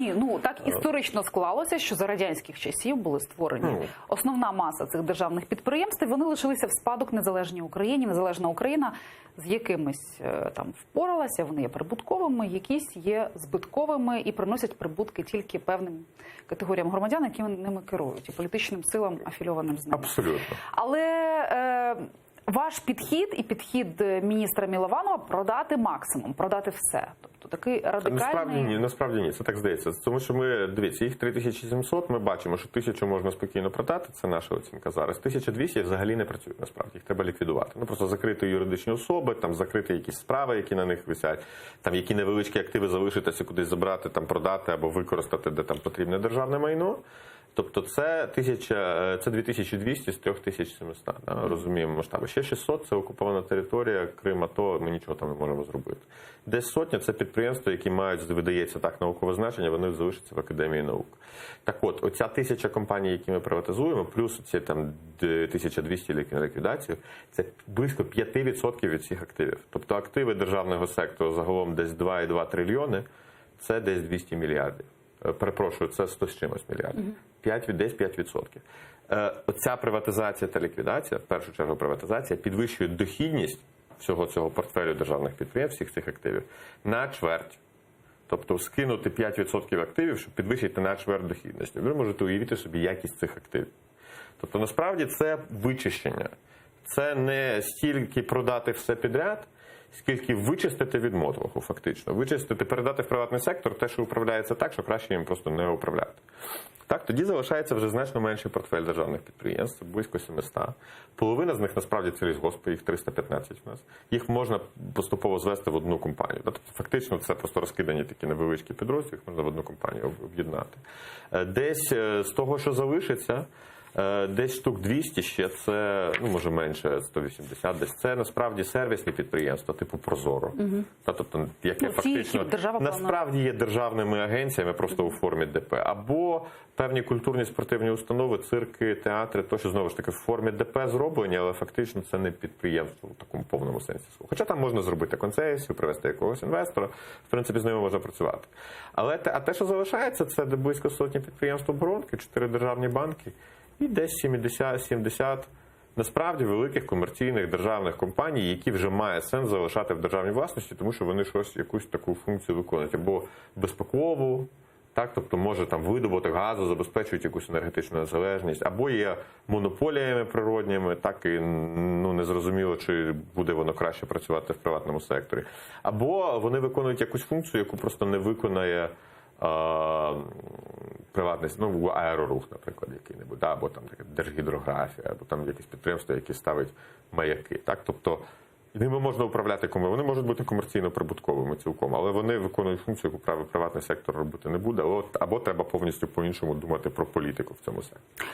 Ні, ну так історично склалося, що за радянських часів були створені основна маса цих державних підприємств, і вони лишилися в спадок незалежній Україні. Незалежна Україна з якимись там впоралася, вони є прибутковими, якісь є збитковими і приносять прибутки тільки певним категоріям громадян, які ними керують, і політичним силам, афільованим з ними. Абсолютно. Але ваш підхід і підхід міністра Милованова продати максимум, продати все. Тобто такий радикальний... Насправді ні, це так здається. Тому що ми, дивіться, їх 3700, ми бачимо, що 1000 можна спокійно продати, це наша оцінка зараз. 1200 взагалі не працюють, насправді, їх треба ліквідувати. Ну, просто закрити юридичні особи, там закрити якісь справи, які на них висять, там які невеличкі активи залишитися, кудись забрати, там продати або використати, де там потрібне державне майно. Тобто це 2200 з 3700, да? Розуміємо масштаби. Ще 600 – це окупована територія, Крим, АТО, ми нічого там не можемо зробити. Десь сотня – це підприємства, які мають, видається так, наукове значення, вони залишаться в Академії наук. Так от, оця 1000 компаній, які ми приватизуємо, плюс ці там 1200 на ліквідацію, це близько 5% від всіх активів. Тобто активи державного сектору загалом десь 2,2 трильйони, це десь 200 мільярдів. Перепрошую, це 100 з чимось мільярдів. Десь 5%. Оця приватизація та ліквідація, в першу чергу приватизація, підвищує дохідність всього цього портфелю державних підприємств, всіх цих активів, на чверть. Тобто скинути 5% активів, щоб підвищити на чверть дохідності. Ви можете уявити собі якість цих активів. Тобто, насправді, це вичищення. Це не стільки продати все підряд, скільки вичистити від мотлоху, фактично. Вичистити, передати в приватний сектор те, що управляється так, що краще їм просто не управляти. Так, тоді залишається вже значно менший портфель державних підприємств, близько 700. Половина з них, насправді, це лісгоспи, їх 315 в нас. Їх можна поступово звести в одну компанію. Тобто, фактично, це просто розкидані такі невеличкі підрозділи, їх можна в одну компанію об'єднати. Десь з того, що залишиться, десь штук 200 ще це, ну, може менше, 180 десь. Це насправді сервісні підприємства, типу Прозоро. Тобто, яке фактично насправді є державними агенціями просто у формі ДП. Або певні культурні спортивні установи, цирки, театри, то, що знову ж таки в формі ДП зроблені, але фактично це не підприємство в такому повному сенсі. Хоча там можна зробити концесію, привести якогось інвестора, в принципі, з ними можна працювати. Але те, що залишається, це близько сотні підприємств оборонки, 4 державні банки, і десь 70 насправді великих комерційних державних компаній, які вже має сенс залишати в державній власності, тому що вони якусь таку функцію виконують. Або безпекову, так, тобто може там видобуток газу, забезпечують якусь енергетичну незалежність, або є монополіями природніми, так і незрозуміло, чи буде воно краще працювати в приватному секторі. Або вони виконують якусь функцію, яку просто не виконає приватний, аерорух, наприклад, який-небудь, або там Держгідрографія, або там якісь підприємства, які ставить маяки. Так? Тобто ними можна управляти комерційно. Вони можуть бути комерційно-прибутковими цілком, але вони виконують функцію, яку приватний сектор робити не буде, або треба повністю по-іншому думати про політику в цьому секторі.